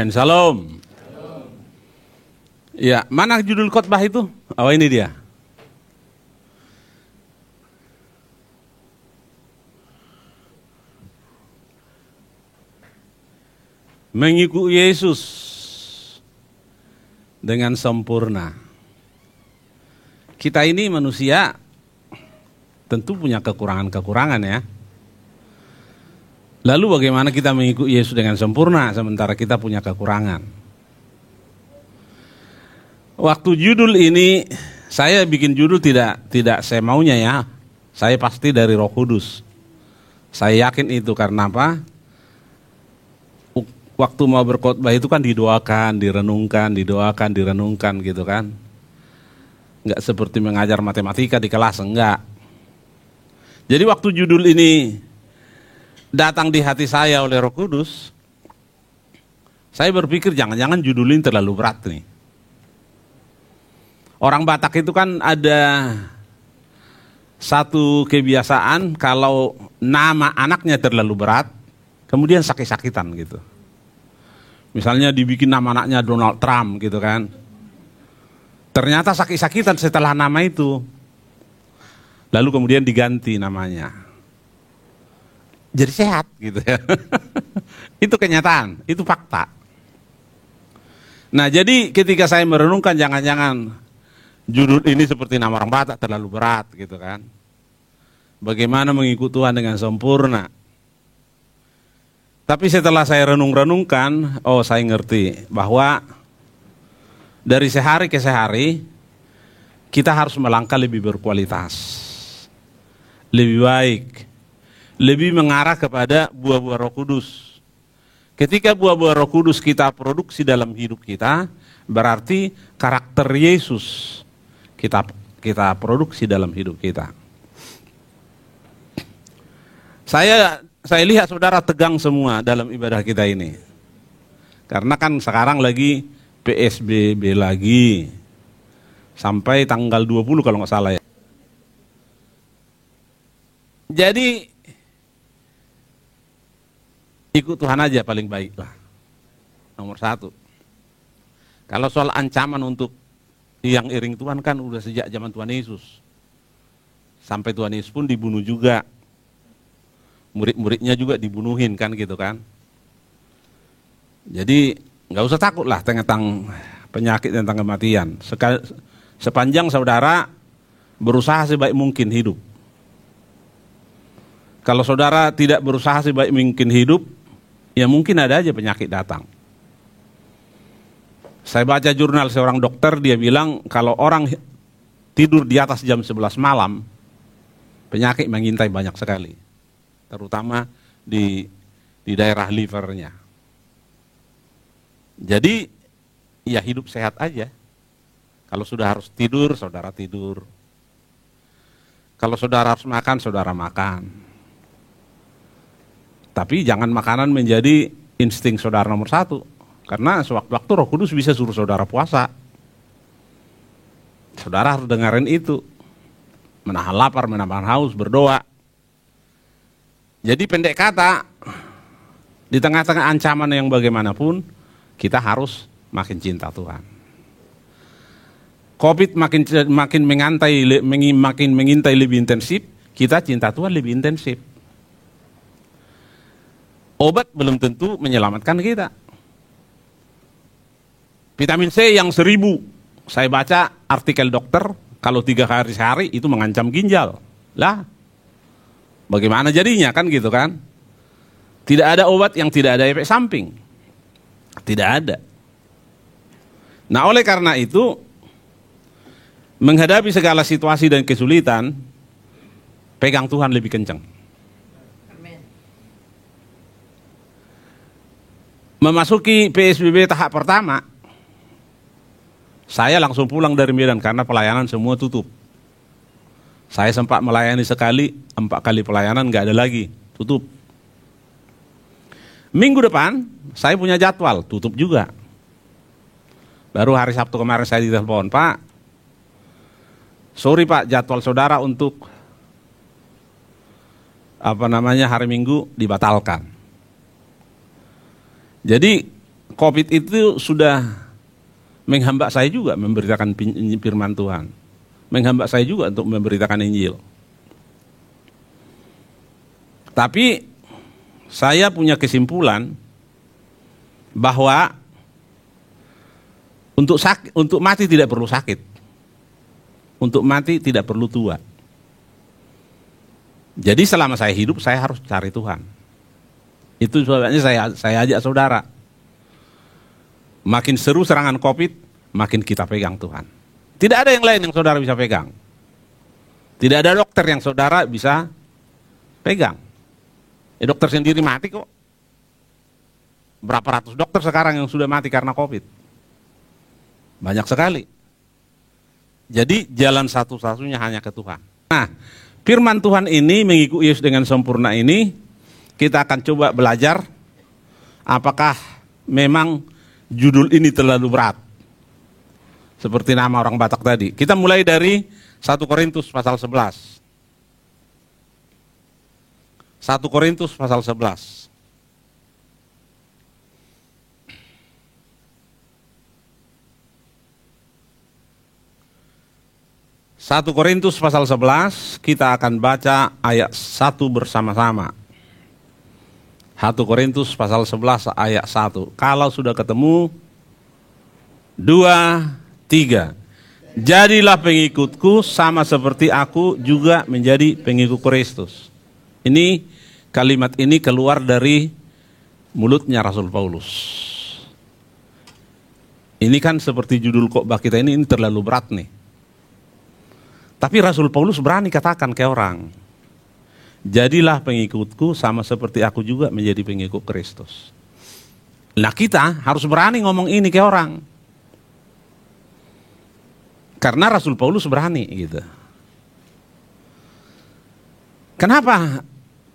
Salam. Ya, mana judul khotbah itu? Oh, ini dia. Mengikuti Yesus dengan sempurna. Kita ini manusia tentu punya kekurangan-kekurangan ya. Lalu bagaimana kita mengikuti Yesus dengan sempurna sementara kita punya kekurangan? Waktu judul ini saya bikin judul tidak saya maunya ya. Saya pasti dari Roh Kudus. Saya yakin itu karena apa? Waktu mau berkhotbah itu kan didoakan, direnungkan gitu kan. Enggak seperti mengajar matematika di kelas, enggak. Jadi waktu judul ini datang di hati saya oleh Roh Kudus, saya berpikir jangan-jangan judul ini terlalu berat nih. Orang Batak itu kan ada satu kebiasaan kalau nama anaknya terlalu berat, kemudian sakit-sakitan gitu. Misalnya dibikin nama anaknya Donald Trump gitu kan. Ternyata sakit-sakitan setelah nama itu. Lalu kemudian diganti namanya. Jadi sehat gitu ya. Itu kenyataan, itu fakta. Nah jadi ketika saya merenungkan jangan-jangan judul ini seperti nama orang Batak terlalu berat gitu kan. Bagaimana mengikuti Tuhan dengan sempurna. Tapi setelah saya renung-renungkan, oh saya ngerti bahwa dari sehari ke sehari kita harus melangkah lebih berkualitas. Lebih baik. Lebih mengarah kepada buah-buah Roh Kudus. Ketika buah-buah Roh Kudus kita produksi dalam hidup kita, berarti karakter Yesus kita produksi dalam hidup kita. Saya lihat saudara tegang semua dalam ibadah kita ini. Karena kan sekarang lagi PSBB lagi. Sampai tanggal 20 kalau nggak salah ya. Jadi ikut Tuhan aja paling baik lah. Nomor satu. Kalau soal ancaman untuk yang iring Tuhan kan udah sejak zaman Tuhan Yesus. Sampai Tuhan Yesus pun dibunuh juga. Murid-muridnya juga dibunuhin kan gitu kan. Jadi nggak usah takut lah tentang penyakit, tentang kematian. Sepanjang saudara berusaha sebaik mungkin hidup. Kalau saudara tidak berusaha sebaik mungkin hidup, ya mungkin ada aja penyakit datang. Saya baca jurnal seorang dokter, dia bilang kalau orang tidur di atas jam 11 malam, penyakit mengintai banyak sekali. Terutama di daerah livernya. Jadi, ya hidup sehat aja. Kalau sudah harus tidur, saudara tidur. Kalau saudara harus makan, saudara makan. Tapi jangan makanan menjadi insting saudara nomor satu. Karena sewaktu-waktu Roh Kudus bisa suruh saudara puasa. Saudara harus dengerin itu. Menahan lapar, menahan haus, berdoa. Jadi pendek kata, di tengah-tengah ancaman yang bagaimanapun, kita harus makin cinta Tuhan. Covid makin mengintai lebih intensif, kita cinta Tuhan lebih intensif. Obat belum tentu menyelamatkan kita. Vitamin C yang 1000, saya baca artikel dokter, kalau 3 hari sehari itu mengancam ginjal. Lah, bagaimana jadinya kan gitu kan? Tidak ada obat yang tidak ada efek samping. Tidak ada. Nah oleh karena itu, menghadapi segala situasi dan kesulitan, pegang Tuhan lebih kencang. Memasuki PSBB tahap pertama, saya langsung pulang dari Medan karena pelayanan semua tutup. Saya sempat melayani sekali, 4 kali pelayanan nggak ada lagi, tutup. Minggu depan, saya punya jadwal, tutup juga. Baru hari Sabtu kemarin saya ditelepon, Pak, sorry Pak, jadwal saudara untuk hari Minggu dibatalkan. Jadi COVID itu sudah menghamba saya juga memberitakan firman Tuhan. Menghamba saya juga untuk memberitakan Injil. Tapi saya punya kesimpulan bahwa untuk mati tidak perlu sakit. Untuk mati tidak perlu tua. Jadi selama saya hidup saya harus cari Tuhan. Itu sebabnya saya ajak saudara. Makin seru serangan COVID, makin kita pegang Tuhan. Tidak ada yang lain yang saudara bisa pegang. Tidak ada dokter yang saudara bisa pegang. Dokter sendiri mati kok. Berapa ratus dokter sekarang yang sudah mati karena COVID? Banyak sekali. Jadi jalan satu-satunya hanya ke Tuhan. Nah, firman Tuhan ini mengikuti Yesus dengan sempurna ini, kita akan coba belajar apakah memang judul ini terlalu berat. Seperti nama orang Batak tadi. Kita mulai dari 1 Korintus pasal 11. 1 Korintus pasal 11. 1 Korintus pasal 11, kita akan baca ayat 1 bersama-sama. 1 Korintus pasal 11 ayat 1. Kalau sudah ketemu, 2, 3. Jadilah pengikutku sama seperti aku juga menjadi pengikut Kristus. Ini kalimat ini keluar dari mulutnya Rasul Paulus. Ini kan seperti judul khotbah kita ini terlalu berat nih. Tapi Rasul Paulus berani katakan ke orang, jadilah pengikutku sama seperti aku juga menjadi pengikut Kristus. Nah kita harus berani ngomong ini ke orang. Karena Rasul Paulus berani gitu. Kenapa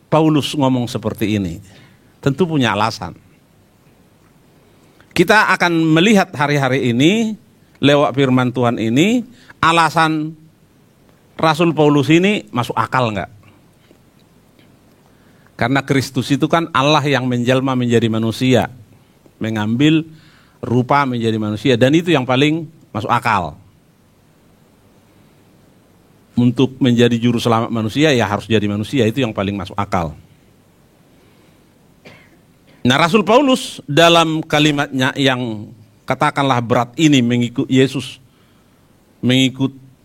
Paulus ngomong seperti ini? Tentu punya alasan. Kita akan melihat hari-hari ini, lewat firman Tuhan ini, alasan Rasul Paulus ini masuk akal enggak? Karena Kristus itu kan Allah yang menjelma menjadi manusia, mengambil rupa menjadi manusia, dan itu yang paling masuk akal. Untuk menjadi juru selamat manusia ya harus jadi manusia, itu yang paling masuk akal. Nah Rasul Paulus dalam kalimatnya yang katakanlah berat ini mengikut Yesus,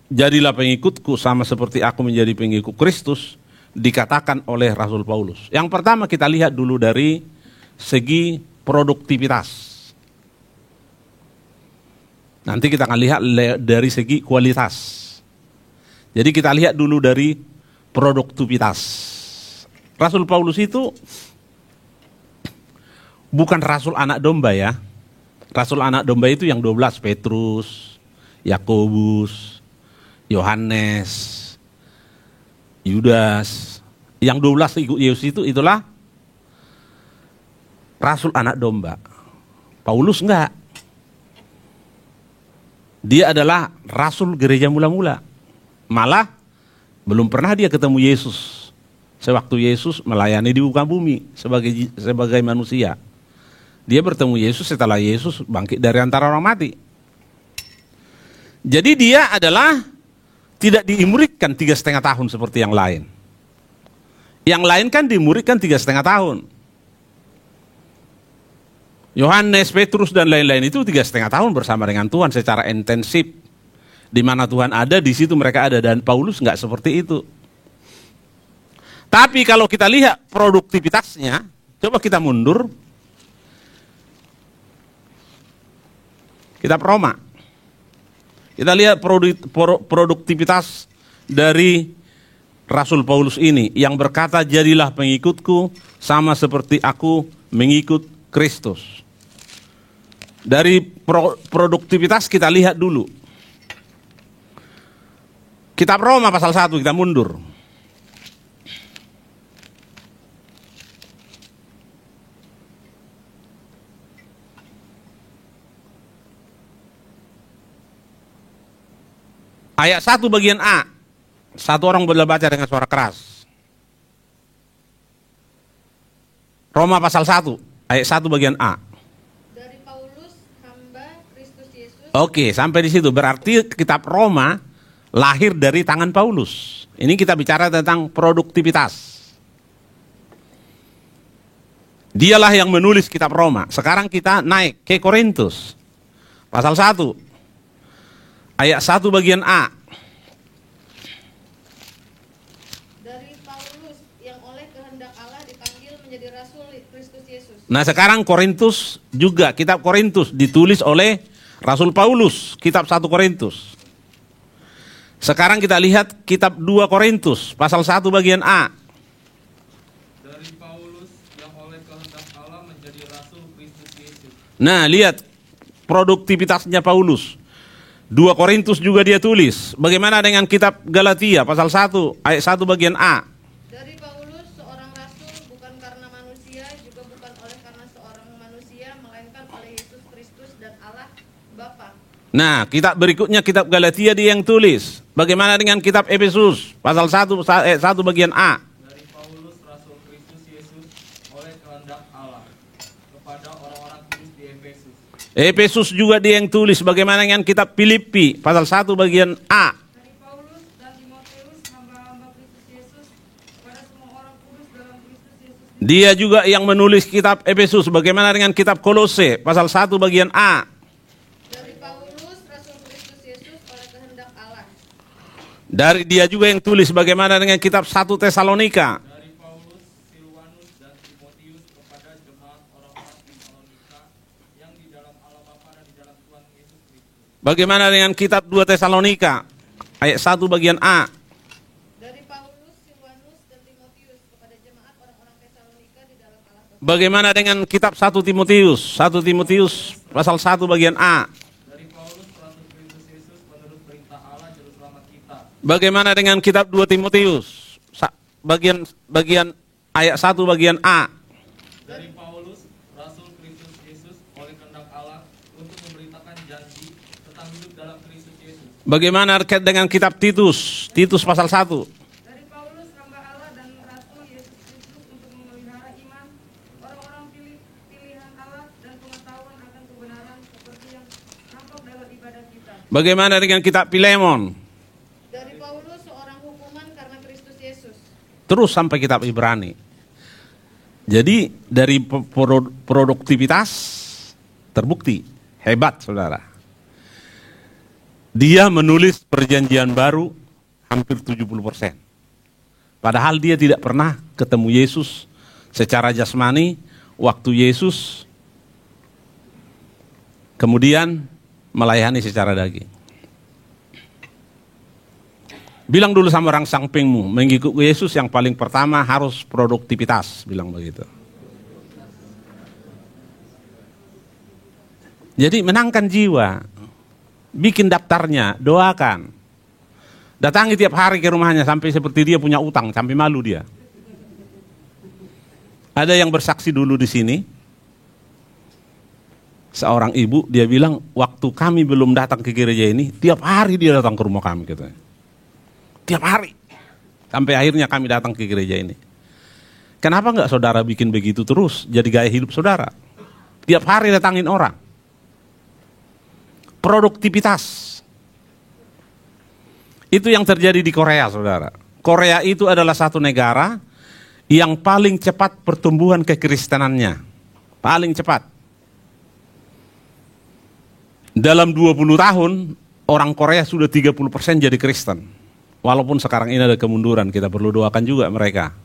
jadilah pengikutku sama seperti aku menjadi pengikut Kristus, dikatakan oleh Rasul Paulus. Yang pertama kita lihat dulu dari segi produktivitas. Nanti kita akan lihat dari segi kualitas. Jadi kita lihat dulu dari produktivitas. Rasul Paulus itu bukan rasul anak domba ya. Rasul anak domba itu yang 12, Petrus, Yakobus, Yohanes, Yudas. Yang 12 ikut Yesus itulah rasul anak domba. Paulus enggak. Dia adalah rasul gereja mula-mula. Malah belum pernah dia ketemu Yesus sewaktu Yesus melayani di muka bumi sebagai manusia. Dia bertemu Yesus setelah Yesus bangkit dari antara orang mati. Jadi dia adalah tidak dimuridkan 3,5 tahun seperti yang lain. Yang lain kan dimuridkan 3,5 tahun. Yohanes, Petrus dan lain-lain itu 3,5 tahun bersama dengan Tuhan secara intensif. Di mana Tuhan ada, di situ mereka ada. Dan Paulus nggak seperti itu. Tapi kalau kita lihat produktivitasnya, coba kita mundur. Kita Roma. Kita lihat produktivitas dari Rasul Paulus ini yang berkata, jadilah pengikutku sama seperti aku mengikut Kristus. Dari produktivitas kita lihat dulu. Kitab Roma pasal 1, kita mundur. Ayat 1 bagian A. Satu orang boleh baca dengan suara keras. Roma pasal 1, ayat 1 bagian A. Dari Oke, sampai di situ. Berarti kitab Roma lahir dari tangan Paulus. Ini kita bicara tentang produktivitas. Dialah yang menulis kitab Roma. Sekarang kita naik ke Korintus. Pasal 1. Ayat 1 bagian A. Dari Paulus yang oleh kehendak Allah dipanggil menjadi rasul Kristus Yesus. Nah sekarang Korintus juga, kitab Korintus ditulis oleh Rasul Paulus, kitab 1 Korintus. Sekarang kita lihat kitab 2 Korintus, pasal 1 bagian A. Dari Paulus yang oleh kehendak Allah menjadi rasul Kristus Yesus. Nah lihat produktivitasnya Paulus. 2 Korintus juga dia tulis. Bagaimana dengan kitab Galatia, pasal 1, ayat 1 bagian A. Dari Paulus seorang rasul bukan karena manusia, juga bukan oleh karena seorang manusia, melainkan oleh Yesus Kristus dan Allah Bapa. Nah, kitab berikutnya kitab Galatia dia yang tulis. Bagaimana dengan kitab Efesus pasal 1 ayat 1 bagian A? Dari Paulus rasul Kristus Yesus oleh kehendak Allah kepada orang-orang kudus di Efesus. Efesus juga dia yang tulis. Bagaimana dengan kitab Filipi pasal 1 bagian A? Dari Paulus dan Timotius hamba-hamba Kristus Yesus kepada semua orang kudus dalam Kristus Yesus. Dia juga yang menulis kitab Efesus. Bagaimana dengan kitab Kolose pasal 1 bagian A? Dari Paulus rasul Kristus Yesus oleh kehendak Allah. Dari dia juga yang tulis. Bagaimana dengan kitab 1 Tesalonika? Dari Paulus, Silwanus dan Timotius kepada jemaat orang-orang di Tesalonika yang di dalam Allah Bapa dan di dalam Tuhan Yesus Kristus. Bagaimana dengan kitab 2 Tesalonika ayat 1 bagian A? Dari Paulus, Silwanus dan Timotius kepada jemaat orang-orang Tesalonika di dalam Allah Bapa. Bagaimana dengan kitab 1 Timotius? 1 Timotius pasal 1 bagian A. Dari Paulus rasul Kristus Yesus menurut perintah Allah juru selamat kita. Bagaimana dengan kitab 2 Timotius? Bagian ayat 1 bagian A. Dari Paulus rasul Kristus Yesus oleh kehendak Allah untuk memberitakan janji tentang hidup dalam Kristus Yesus. Bagaimana terkait dengan kitab Titus? Titus pasal 1. Dari Paulus hamba Allah dan rasul Yesus Kristus untuk memelihara iman orang-orang pilihan Allah dan pengetahuan akan kebenaran seperti yang nampak dalam ibadah kita. Bagaimana dengan kitab Filemon? Dari Paulus seorang hukuman karena Kristus Yesus. Terus sampai kitab Ibrani. Jadi dari produktivitas terbukti hebat saudara. Dia menulis perjanjian baru hampir 70%. Padahal dia tidak pernah ketemu Yesus secara jasmani waktu Yesus kemudian melayani secara daging. Bilang dulu sama orang sampingmu, mengikut Yesus yang paling pertama harus produktivitas, bilang begitu. Jadi menangkan jiwa, bikin daftarnya, doakan. Datangi tiap hari ke rumahnya sampai seperti dia punya utang, sampai malu dia. Ada yang bersaksi dulu di sini. Seorang ibu, dia bilang, waktu kami belum datang ke gereja ini, tiap hari dia datang ke rumah kami katanya. Tiap hari. Sampai akhirnya kami datang ke gereja ini. Kenapa enggak saudara bikin begitu terus? Jadi gaya hidup saudara. Tiap hari datangin orang. Produktivitas. Itu yang terjadi di Korea, saudara. Korea itu adalah satu negara yang paling cepat pertumbuhan kekristenannya. Paling cepat. Dalam 20 tahun, orang Korea sudah 30% jadi Kristen. Walaupun sekarang ini ada kemunduran, kita perlu doakan juga mereka.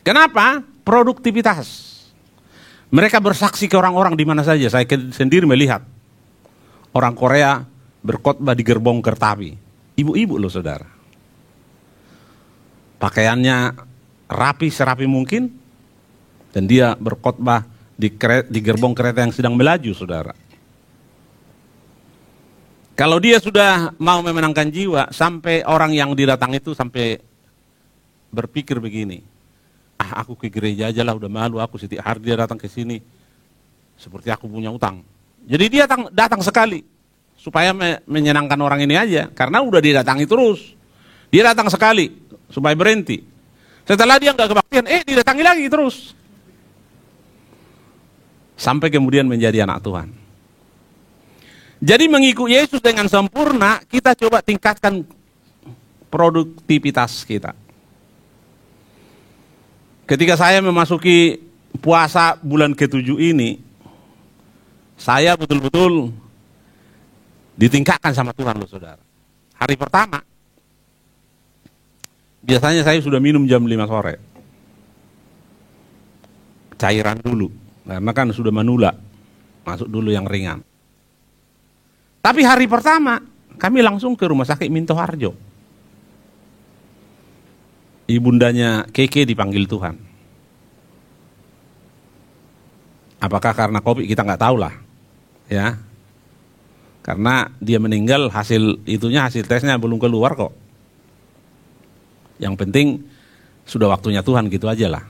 Kenapa? Produktivitas. Mereka bersaksi ke orang-orang di mana saja. Saya sendiri melihat orang Korea berkhotbah di gerbong kereta api. Ibu-ibu loh saudara. Pakaiannya rapi serapi mungkin. Dan dia berkhotbah di gerbong kereta yang sedang melaju saudara. Kalau dia sudah mau memenangkan jiwa, sampai orang yang didatang itu sampai berpikir begini, aku ke gereja aja lah, udah malu aku setiap hari dia datang ke sini, seperti aku punya utang. Jadi dia datang sekali, supaya menyenangkan orang ini aja, karena udah didatangi terus. Dia datang sekali, supaya berhenti. Setelah dia nggak kebaktian, didatangi lagi terus. Sampai kemudian menjadi anak Tuhan. Jadi mengikuti Yesus dengan sempurna, kita coba tingkatkan produktivitas kita. Ketika saya memasuki puasa bulan ke-7 ini, saya betul-betul ditingkatkan sama Tuhan loh saudara. Hari pertama, biasanya saya sudah minum jam 5 sore. Cairan dulu, karena kan sudah manula, masuk dulu yang ringan. Tapi hari pertama, kami langsung ke rumah sakit Minto Harjo. Ibundanya Keke dipanggil Tuhan. Apakah karena COVID kita nggak tahu lah, ya. Karena dia meninggal hasil tesnya belum keluar kok. Yang penting sudah waktunya Tuhan gitu aja lah.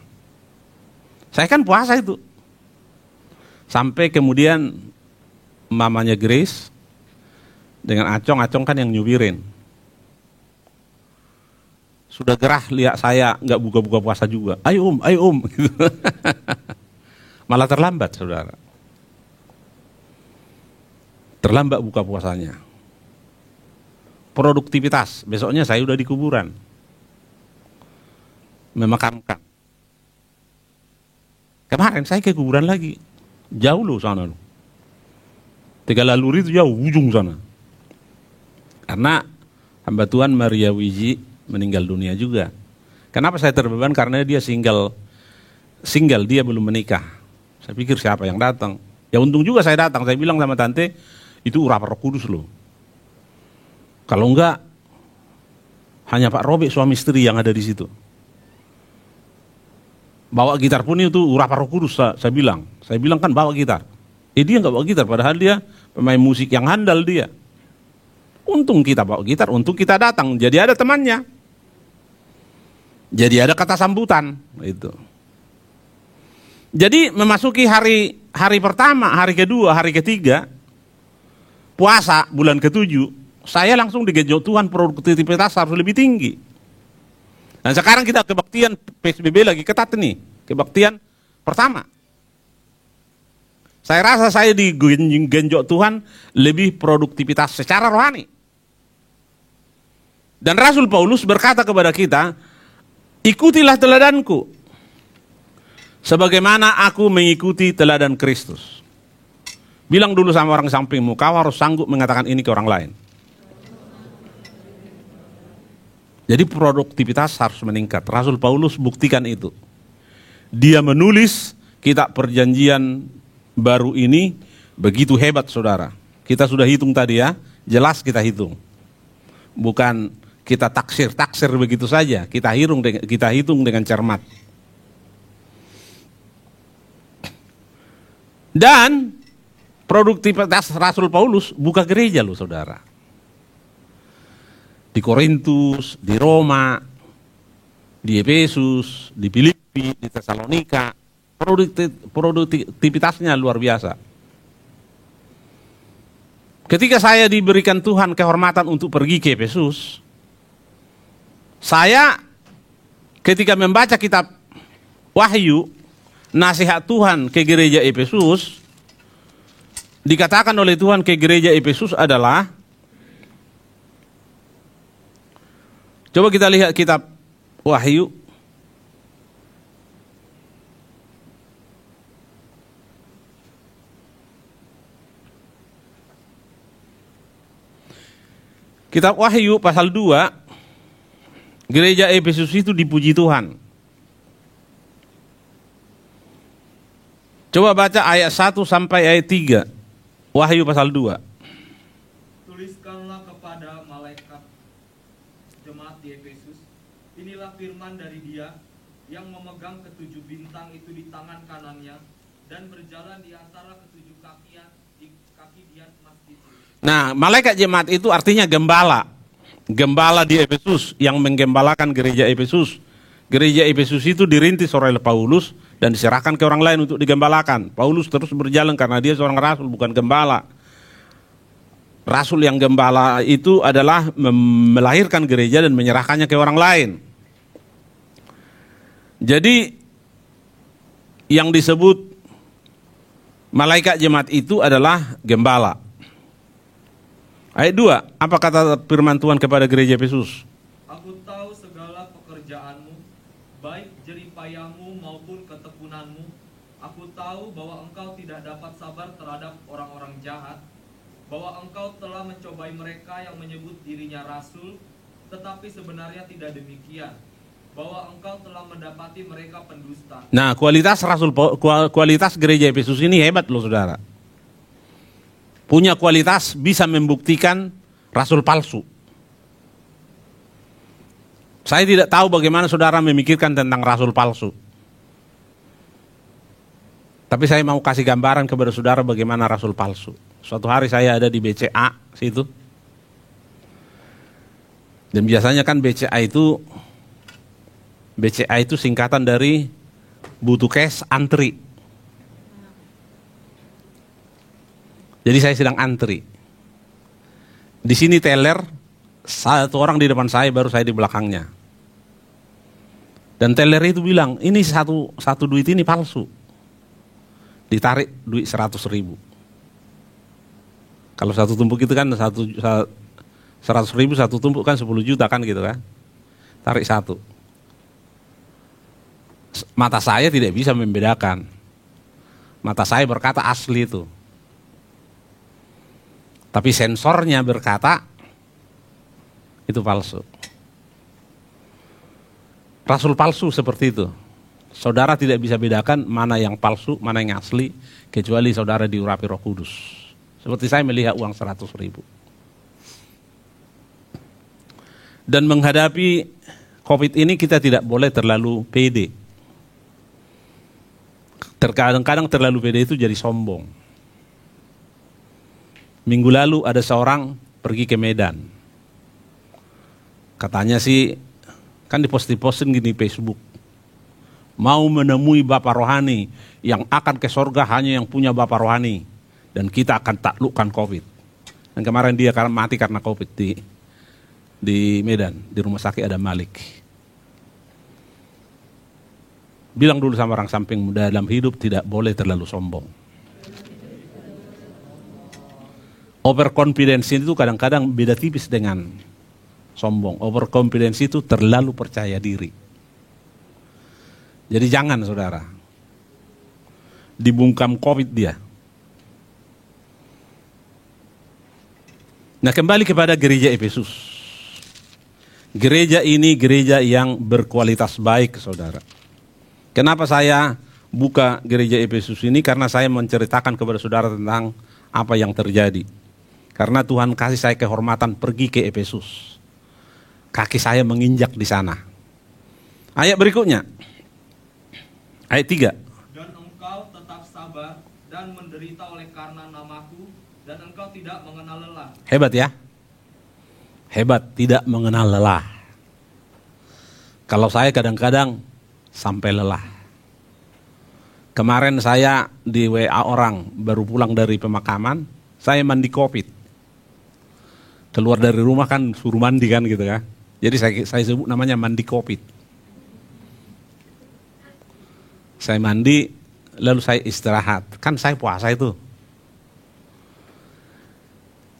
Saya kan puasa itu. Sampai kemudian mamanya Grace dengan Acong kan yang nyubirin. Sudah gerah lihat saya nggak buka-buka puasa juga. Ayo om. Gitu. Malah terlambat saudara. Terlambat buka puasanya. Produktivitas, besoknya saya udah di kuburan. Memakamkan. Kemarin saya ke kuburan lagi. Jauh loh sana loh. Tegalaluri itu jauh, ujung sana. Karena hamba Tuhan Maria Wiji meninggal dunia juga. Kenapa saya terbeban? Karena dia single, dia belum menikah. Saya pikir siapa yang datang. Ya untung juga saya datang. Saya bilang sama tante, itu urapan Roh Kudus loh. Kalau enggak, hanya Pak Robek suami istri yang ada di situ. Bawa gitar pun itu urapan Roh Kudus, saya bilang. Saya bilang kan bawa gitar. Dia nggak bawa gitar, padahal dia pemain musik yang handal dia. Untung kita bawa gitar, untung kita datang. Jadi ada temannya. Jadi ada kata sambutan. Itu. Jadi memasuki hari pertama, hari kedua, hari ketiga, puasa bulan ke-7, saya langsung digenjot Tuhan, produktivitas harus lebih tinggi. Dan sekarang kita kebaktian PSBB lagi ketat nih, kebaktian pertama. Saya rasa saya digenjot Tuhan lebih produktivitas secara rohani. Dan Rasul Paulus berkata kepada kita, ikutilah teladanku, sebagaimana aku mengikuti teladan Kristus. Bilang dulu sama orang sampingmu, kau harus sanggup mengatakan ini ke orang lain. Jadi produktivitas harus meningkat. Rasul Paulus buktikan itu. Dia menulis kitab perjanjian baru ini begitu hebat saudara. Kita sudah hitung tadi ya, jelas kita hitung. Bukan kita taksir begitu saja, kita hitung dengan cermat. Dan produktivitas Rasul Paulus buka gereja loh saudara. Di Korintus, di Roma, di Efesus, di Filipi, di Tesalonika, produktivitasnya luar biasa. Ketika saya diberikan Tuhan kehormatan untuk pergi ke Efesus, saya ketika membaca kitab Wahyu, nasihat Tuhan ke gereja Efesus, dikatakan oleh Tuhan ke gereja Efesus adalah, coba kita lihat kitab Wahyu. Kitab Wahyu pasal 2, gereja Efesus itu dipuji Tuhan. Coba baca ayat 1 sampai ayat 3. Wahyu pasal 2. Tuliskanlah kepada malaikat jemaat di Efesus, inilah firman dari Dia yang memegang ketujuh bintang itu di tangan kanannya dan berjalan di antara ketujuh kaki dian emas itu. Nah, malaikat jemaat itu artinya gembala. Gembala di Efesus yang menggembalakan gereja Efesus. Gereja Efesus itu dirintis oleh Paulus dan diserahkan ke orang lain untuk digembalakan. Paulus terus berjalan karena dia seorang rasul, bukan gembala. Rasul yang gembala itu adalah melahirkan gereja dan menyerahkannya ke orang lain. Jadi yang disebut malaikat jemaat itu adalah gembala. Ayat 2, apa kata firman Tuhan kepada gereja Efesus? Aku tahu segala pekerjaanmu, baik jeripayamu maupun ketekunanmu. Aku tahu bahwa engkau tidak dapat sabar terhadap orang-orang jahat, bahwa engkau telah mencobai mereka yang menyebut dirinya rasul, tetapi sebenarnya tidak demikian, bahwa engkau telah mendapati mereka pendusta. Nah, kualitas gereja Efesus ini hebat loh saudara. Punya kualitas bisa membuktikan rasul palsu. Saya tidak tahu bagaimana saudara memikirkan tentang rasul palsu. Tapi saya mau kasih gambaran kepada saudara bagaimana rasul palsu. Suatu hari saya ada di BCA situ. Dan biasanya kan BCA itu singkatan dari butuh cash antri. Jadi saya sedang antri. Di sini teller, satu orang di depan saya, baru saya di belakangnya. Dan teller itu bilang, ini satu duit ini palsu. Ditarik duit 100.000. Kalau satu tumpuk itu kan 100.000 satu tumpuk kan 10 juta kan gitu kan. Tarik satu. Mata saya tidak bisa membedakan. Mata saya berkata asli itu. Tapi sensornya berkata itu palsu. Rasul palsu seperti itu. Saudara tidak bisa bedakan mana yang palsu, mana yang asli, kecuali saudara diurapi Roh Kudus. Seperti saya melihat uang 100.000. Dan menghadapi COVID ini kita tidak boleh terlalu pede. Terkadang-kadang terlalu pede itu jadi sombong. Minggu lalu ada seorang pergi ke Medan. Katanya sih, kan diposting gini di Facebook. Mau menemui Bapak Rohani yang akan ke sorga hanya yang punya Bapak Rohani. Dan kita akan taklukkan COVID. Dan kemarin dia mati karena COVID di Medan, di rumah sakit Adam Malik. Bilang dulu sama orang sampingmu, dalam hidup tidak boleh terlalu sombong. Overconfidence itu kadang-kadang beda tipis dengan sombong. Overconfidence itu terlalu percaya diri. Jadi jangan saudara. Dibungkam COVID dia. Nah, kembali kepada gereja Efesus. Gereja ini gereja yang berkualitas baik saudara. Kenapa saya buka gereja Efesus ini? Karena saya menceritakan kepada saudara tentang apa yang terjadi. Karena Tuhan kasih saya kehormatan pergi ke Efesus. Kaki saya menginjak di sana. Ayat berikutnya. Ayat 3. Dan engkau tetap sabar dan menderita oleh karena namaku, dan engkau tidak mengenal lelah. Hebat ya. Hebat, tidak mengenal lelah. Kalau saya kadang-kadang sampai lelah. Kemarin saya di WA orang, baru pulang dari pemakaman, saya mandi COVID. Keluar dari rumah kan suruh mandi kan gitu kan. Jadi saya sebut namanya mandi COVID. Saya mandi, lalu saya istirahat. Kan saya puasa itu.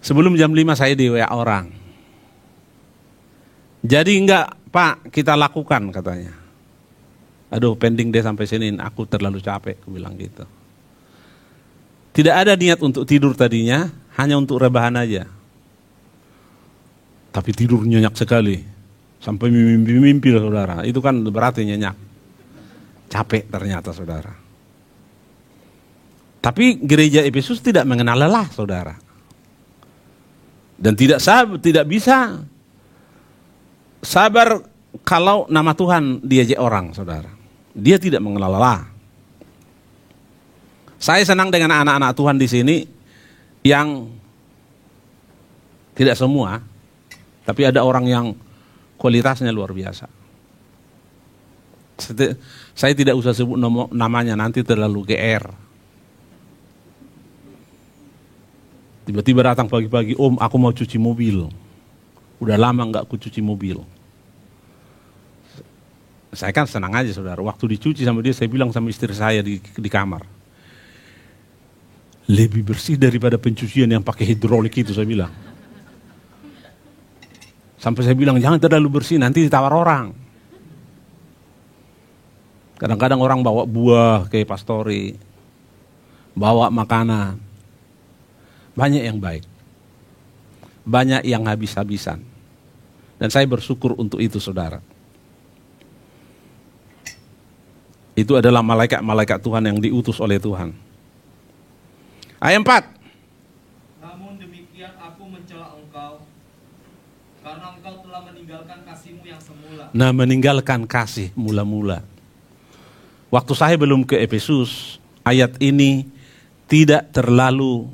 Sebelum jam 5 saya di WA orang. Jadi enggak Pak, kita lakukan katanya. Aduh pending deh sampai Senin, aku terlalu capek, aku bilang gitu. Tidak ada niat untuk tidur tadinya, hanya untuk rebahan aja. Tapi tidur nyenyak sekali. Sampai mimpi-mimpi saudara. Itu kan berarti nyenyak. Capek ternyata saudara. Tapi gereja Efesus tidak mengenal lelah saudara. Dan tidak bisa sabar kalau nama Tuhan diajak orang saudara. Dia tidak mengenal lelah. Saya senang dengan anak-anak Tuhan di sini yang tidak semua, tapi ada orang yang kualitasnya luar biasa. Saya tidak usah sebut namanya, nanti terlalu GR. Tiba-tiba datang pagi-pagi, Om aku mau cuci mobil. Udah lama nggak aku cuci mobil. Saya kan senang aja saudara, waktu dicuci sama dia saya bilang sama istri saya di kamar. Lebih bersih daripada pencucian yang pakai hidrolik itu saya bilang. Sampai saya bilang, jangan terlalu bersih, nanti ditawar orang. Kadang-kadang orang bawa buah ke pastori, bawa makanan. Banyak yang baik. Banyak yang habis-habisan. Dan saya bersyukur untuk itu, saudara. Itu adalah malaikat-malaikat Tuhan yang diutus oleh Tuhan. Ayat 4. Namun demikian aku mencela engkau, karena engkau telah meninggalkan kasihmu yang semula. Nah, meninggalkan kasih mula-mula. Waktu saya belum ke Efesus, ayat ini tidak terlalu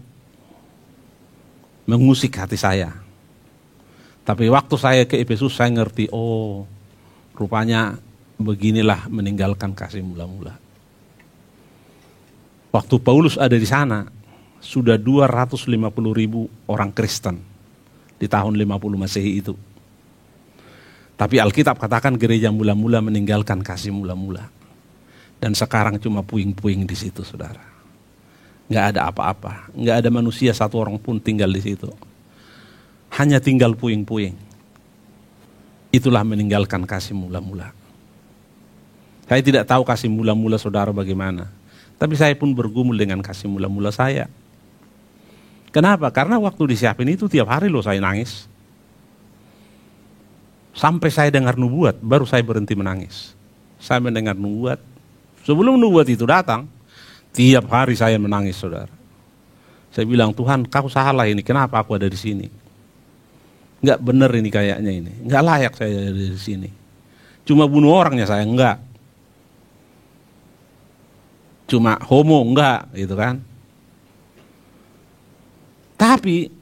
mengusik hati saya. Tapi waktu saya ke Efesus, saya ngerti, oh, rupanya beginilah meninggalkan kasih mula-mula. Waktu Paulus ada di sana, sudah 250.000 orang Kristen di tahun 50 Masehi itu. Tapi Alkitab katakan gereja mula-mula meninggalkan kasih mula-mula. Dan sekarang cuma puing-puing di situ, saudara. Nggak ada apa-apa, nggak ada manusia satu orang pun tinggal di situ. Hanya tinggal puing-puing. Itulah meninggalkan kasih mula-mula. Saya tidak tahu kasih mula-mula saudara bagaimana. Tapi saya pun bergumul dengan kasih mula-mula saya. Kenapa? Karena waktu disiapin itu tiap hari loh saya nangis. Sampai saya dengar nubuat, baru saya berhenti menangis. Saya mendengar nubuat. Sebelum nubuat itu datang, tiap hari saya menangis, saudara. Saya bilang, Tuhan, kau salah ini, kenapa aku ada di sini? Enggak benar ini kayaknya ini. Enggak layak saya ada di sini. Cuma bunuh orangnya saya, enggak. Cuma homo, enggak, gitu kan. Tapi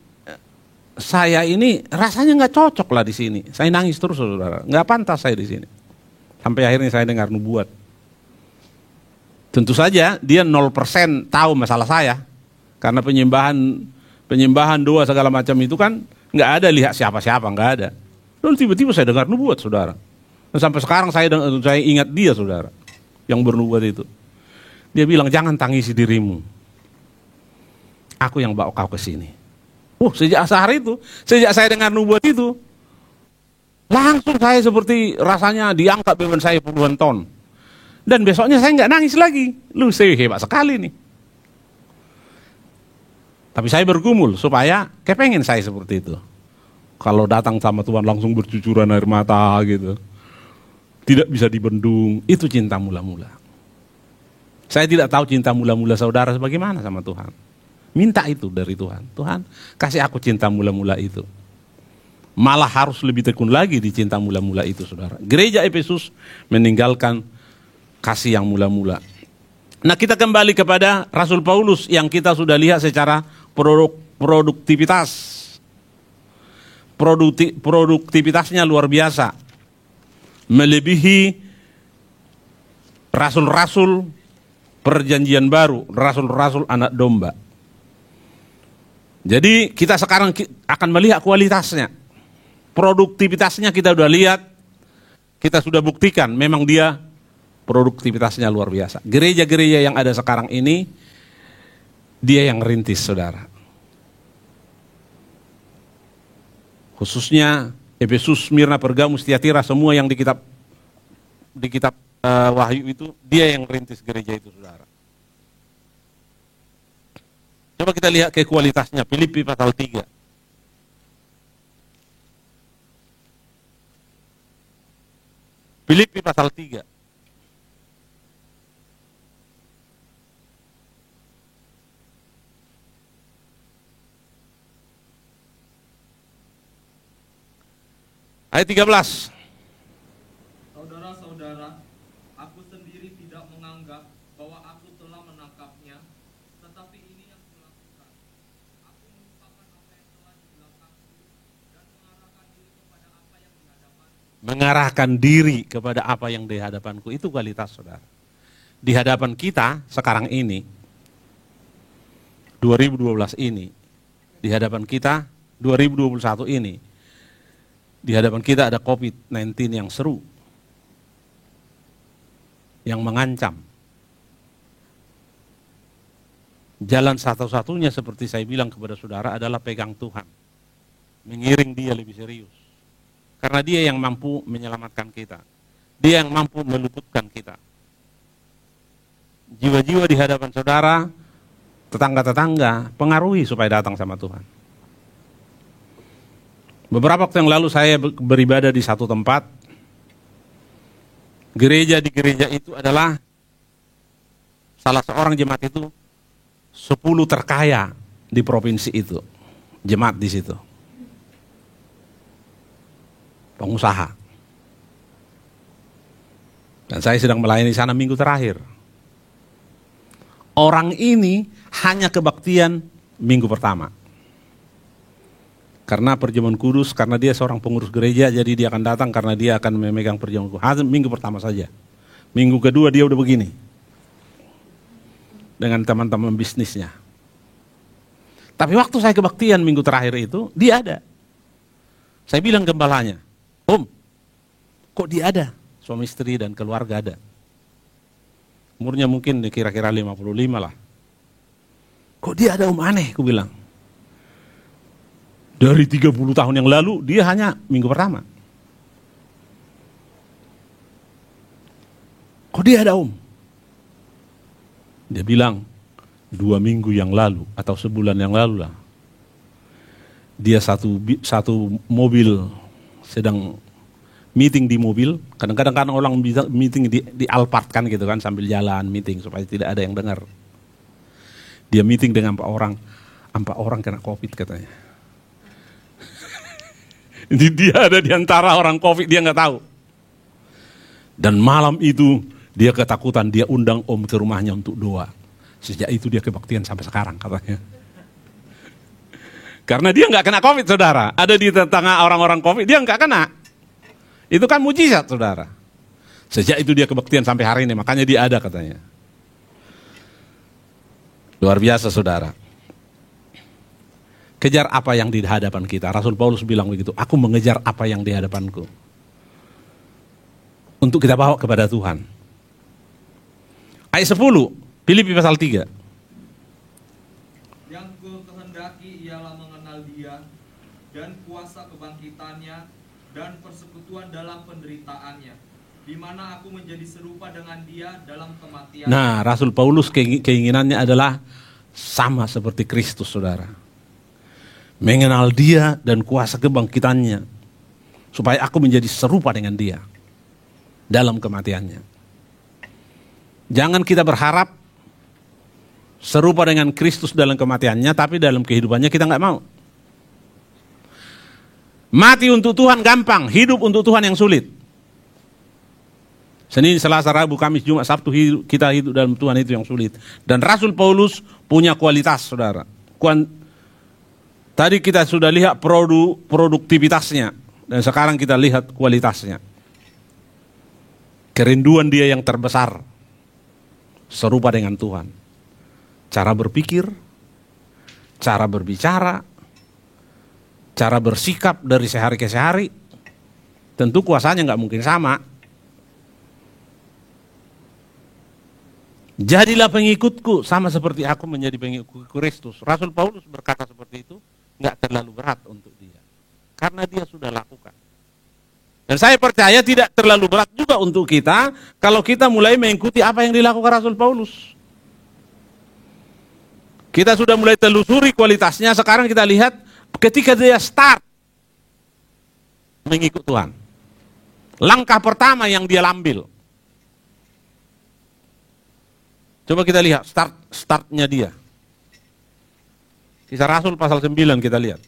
saya ini rasanya nggak cocok lah di sini. Saya nangis terus, saudara. Nggak pantas saya di sini. Sampai akhirnya saya dengar nubuat. Tentu saja dia 0% tahu masalah saya. Karena penyembahan doa segala macam itu kan nggak ada lihat siapa-siapa, nggak ada. Lalu tiba-tiba saya dengar nubuat, saudara. Dan sampai sekarang saya ingat dia, saudara, yang bernubuat itu. Dia bilang, jangan tangisi dirimu. Aku yang bawa kau ke sini. Sejak sehari itu, sejak saya dengar nubuat itu, langsung saya seperti rasanya diangkat beban saya puluhan ton. Dan besoknya saya nggak nangis lagi. Saya hebat sekali nih. Tapi saya bergumul supaya kepengen saya seperti itu. Kalau datang sama Tuhan langsung bercucuran air mata gitu. Tidak bisa dibendung. Itu cinta mula-mula. Saya tidak tahu cinta mula-mula saudara bagaimana sama Tuhan. Minta itu dari Tuhan. Tuhan, kasih aku cinta mula-mula itu. Malah harus lebih tekun lagi di cinta mula-mula itu, saudara. Gereja Efesus meninggalkan kasih yang mula-mula. Nah, kita kembali kepada Rasul Paulus yang kita sudah lihat secara produktivitas. Produktivitasnya luar biasa. Melebihi rasul-rasul perjanjian baru, rasul-rasul anak domba. Jadi kita sekarang akan melihat kualitasnya. Produktivitasnya kita sudah lihat, kita sudah buktikan memang dia produktivitasnya luar biasa. Gereja-gereja yang ada sekarang ini, dia yang rintis, saudara. Khususnya Efesus, Smyrna, Pergamus, Tiatira, semua yang di kitab Wahyu itu, dia yang rintis gereja itu, saudara. Coba kita lihat ke kualitasnya, Filipi pasal 3. Filipi pasal 3. Ayat 13. Saudara-saudara, aku sendiri tidak menganggap bahwa aku telah menangkapnya, tetapi ini yang kulakukan. Aku melupakan apa yang telah di belakangku dan mengarahkan diri kepada apa yang di hadapanku. Mengarahkan diri kepada apa yang di hadapanku, itu kualitas, saudara. Di hadapan kita sekarang ini, 2012 ini, di hadapan kita 2021 ini, di hadapan kita ada COVID-19 yang seru, yang mengancam. Jalan satu-satunya seperti saya bilang kepada saudara adalah pegang Tuhan. Mengiring dia lebih serius. Karena dia yang mampu menyelamatkan kita. Dia yang mampu meluputkan kita. Jiwa-jiwa di hadapan saudara, tetangga-tetangga, pengaruhi supaya datang sama Tuhan. Beberapa waktu yang lalu saya beribadah di satu tempat. Gereja di gereja itu adalah salah seorang jemaat itu 10 terkaya di provinsi itu. Jemaat di situ. Pengusaha. Dan saya sedang melayani sana minggu terakhir. Orang ini hanya kebaktian minggu pertama. Karena perjamuan kudus, karena dia seorang pengurus gereja, jadi dia akan datang karena dia akan memegang perjamuan kudus. Hanya minggu pertama saja. Minggu kedua dia udah begini. Dengan teman-teman bisnisnya. Tapi waktu saya kebaktian minggu terakhir itu, dia ada. Saya bilang gembalanya, Om, kok dia ada? Suami istri dan keluarga ada. Umurnya mungkin kira-kira 55 lah. Kok dia ada, Om? Aneh, aku bilang. Dari 30 tahun yang lalu, dia hanya minggu pertama. Kok dia ada, Om? Dia bilang, 2 minggu yang lalu, atau sebulan yang lalu lah. Dia satu mobil sedang meeting di mobil. Kadang-kadang kan orang meeting di Alphard kan gitu kan, sambil jalan meeting supaya tidak ada yang dengar. Dia meeting dengan 4 orang kena COVID katanya. Dia ada di antara orang COVID, dia nggak tahu. Dan malam itu dia ketakutan, dia undang Om ke rumahnya untuk doa. Sejak itu dia kebaktian sampai sekarang katanya. Karena dia nggak kena COVID, saudara. Ada di tengah orang-orang COVID, dia nggak kena. Itu kan mujizat, saudara. Sejak itu dia kebaktian sampai hari ini, makanya dia ada katanya. Luar biasa, saudara. Kejar apa yang di hadapan kita. Rasul Paulus bilang begitu, aku mengejar apa yang di hadapanku. Untuk kita bawa kepada Tuhan. Ayat 10, Filipi pasal 3. Yang ku kehendaki ialah mengenal Dia dan kuasa kebangkitannya dan persekutuan dalam penderitaannya, di mana aku menjadi serupa dengan Dia dalam kematian. Nah, Rasul Paulus keinginannya adalah sama seperti Kristus, saudara. Mengenal Dia dan kuasa kebangkitannya, supaya aku menjadi serupa dengan Dia dalam kematiannya. Jangan kita berharap serupa dengan Kristus dalam kematiannya, tapi dalam kehidupannya kita nggak mau. Mati untuk Tuhan gampang, hidup untuk Tuhan yang sulit. Senin, Selasa, Rabu, Kamis, Jumat, Sabtu kita hidup dalam Tuhan itu yang sulit. Dan Rasul Paulus punya kualitas, saudara. Tadi kita sudah lihat produktivitasnya, dan sekarang kita lihat kualitasnya. Kerinduan dia yang terbesar, serupa dengan Tuhan. Cara berpikir, cara berbicara, cara bersikap dari sehari ke sehari, tentu kuasanya nggak mungkin sama. Jadilah pengikutku sama seperti aku menjadi pengikut Kristus. Rasul Paulus berkata seperti itu, nggak terlalu berat untuk dia. Karena dia sudah lakukan. Dan saya percaya tidak terlalu berat juga untuk kita, kalau kita mulai mengikuti apa yang dilakukan Rasul Paulus. Kita sudah mulai telusuri kualitasnya, sekarang kita lihat ketika dia start mengikut Tuhan. Langkah pertama yang dia ambil. Coba kita lihat startnya dia. Kisah Rasul pasal 9 kita lihat.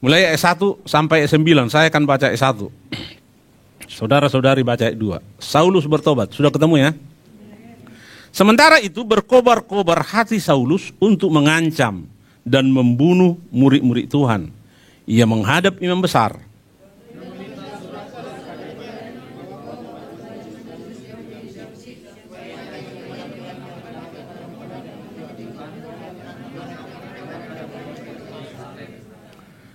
Mulai ayat 1 sampai ayat 9, saya akan baca ayat 1. Saudara-saudari baca ayat 2. Saulus bertobat, sudah ketemu ya? Sementara itu berkobar-kobar hati Saulus untuk mengancam dan membunuh murid-murid Tuhan. Ia menghadap imam besar.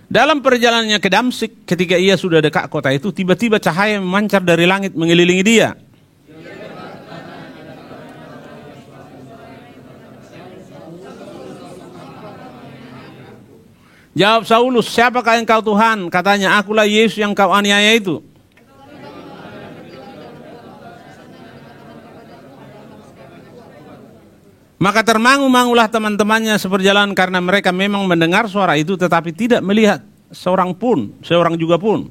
Dalam perjalanannya ke Damsyik, ketika ia sudah dekat kota itu, tiba-tiba cahaya memancar dari langit mengelilingi dia. Jawab Saulus, siapakah engkau Tuhan? Katanya, akulah Yesus yang kau aniaya itu. Maka termangu-mangulah teman-temannya seperjalan karena mereka memang mendengar suara itu tetapi tidak melihat seorang juga pun.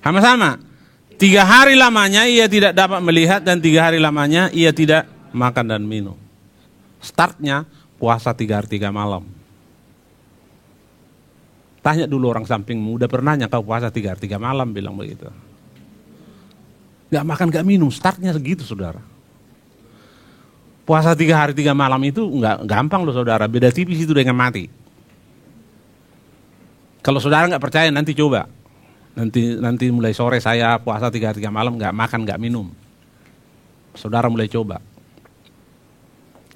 Sama-sama. 3 hari lamanya ia tidak dapat melihat dan 3 hari lamanya ia tidak makan dan minum. Startnya puasa 3 hari 3 malam. Tanya dulu orang sampingmu, udah pernahnya kau puasa 3 hari 3 malam, bilang begitu. Gak makan gak minum, startnya segitu saudara. Puasa 3 hari 3 malam itu gak gampang loh saudara, beda tipis itu dengan mati. Kalau saudara gak percaya nanti coba. Nanti mulai sore saya puasa 3 hari 3 malam gak makan gak minum. Saudara mulai coba.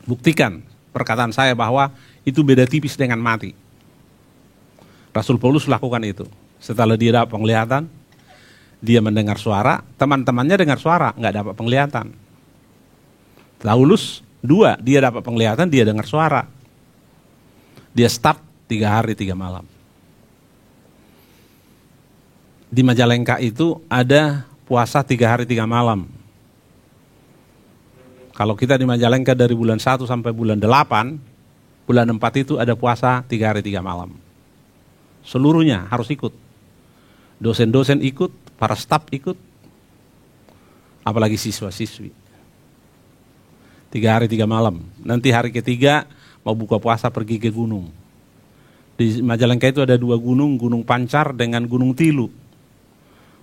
Buktikan perkataan saya bahwa itu beda tipis dengan mati. Rasul Paulus lakukan itu. Setelah dia dapat penglihatan, dia mendengar suara, teman-temannya dengar suara, nggak dapat penglihatan. Paulus 2, dia dapat penglihatan, dia dengar suara. Dia start 3 hari 3 malam. Di Majalengka itu ada puasa 3 hari 3 malam. Kalau kita di Majalengka dari bulan 1 sampai bulan 8, bulan 4 itu ada puasa 3 hari 3 malam. Seluruhnya harus ikut. Dosen-dosen ikut, para staf ikut, apalagi siswa-siswi. 3 hari 3 malam. Nanti hari ketiga mau buka puasa pergi ke gunung. Di Majalengka itu ada 2 gunung, Gunung Pancar dengan Gunung Tilu.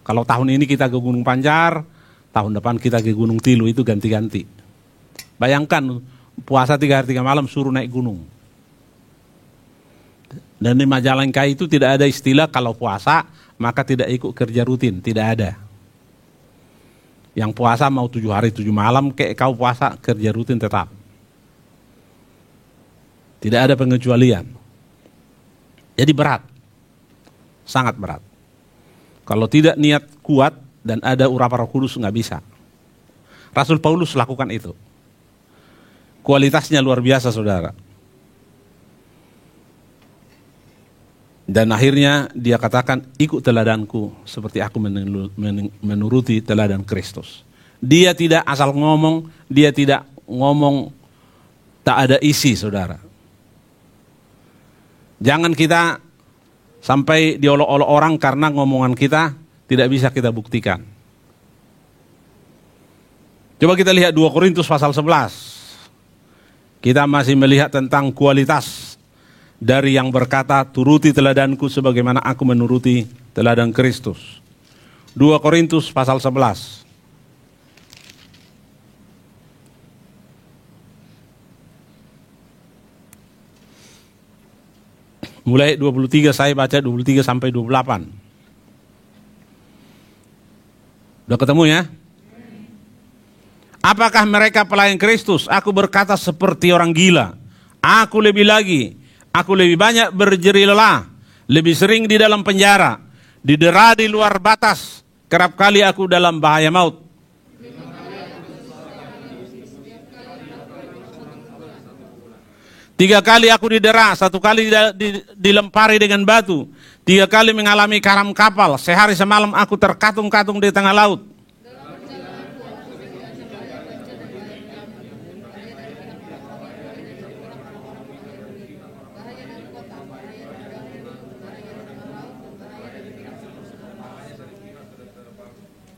Kalau tahun ini kita ke Gunung Pancar, tahun depan kita ke Gunung Tilu, itu ganti-ganti. Bayangkan puasa 3 hari 3 malam suruh naik gunung. Dan di Majalengka itu tidak ada istilah kalau puasa maka tidak ikut kerja rutin, tidak ada. Yang puasa mau 7 hari 7 malam kayak kau puasa kerja rutin tetap. Tidak ada pengecualian. Jadi berat, sangat berat. Kalau tidak niat kuat dan ada urapan Roh Kudus nggak bisa. Rasul Paulus lakukan itu. Kualitasnya luar biasa saudara. Dan akhirnya dia katakan, ikut teladanku seperti aku menuruti teladan Kristus. Dia tidak asal ngomong, dia tidak ngomong tak ada isi saudara. Jangan kita sampai diolok-olok orang karena ngomongan kita tidak bisa kita buktikan. Coba kita lihat 2 Korintus pasal 11. Kita masih melihat tentang kualitas dari yang berkata, turuti teladanku sebagaimana aku menuruti teladan Kristus. 2 Korintus pasal 11. Mulai 23 saya baca 23 sampai 28. Udah ketemu ya? Apakah mereka pelayan Kristus? Aku berkata seperti orang gila. Aku lebih lagi. Aku lebih banyak berjeri lelah, lebih sering di dalam penjara, didera di luar batas, kerap kali aku dalam bahaya maut. Tiga kali aku didera, 1 kali dilempari dengan batu, 3 kali mengalami karam kapal, sehari semalam aku terkatung-katung di tengah laut.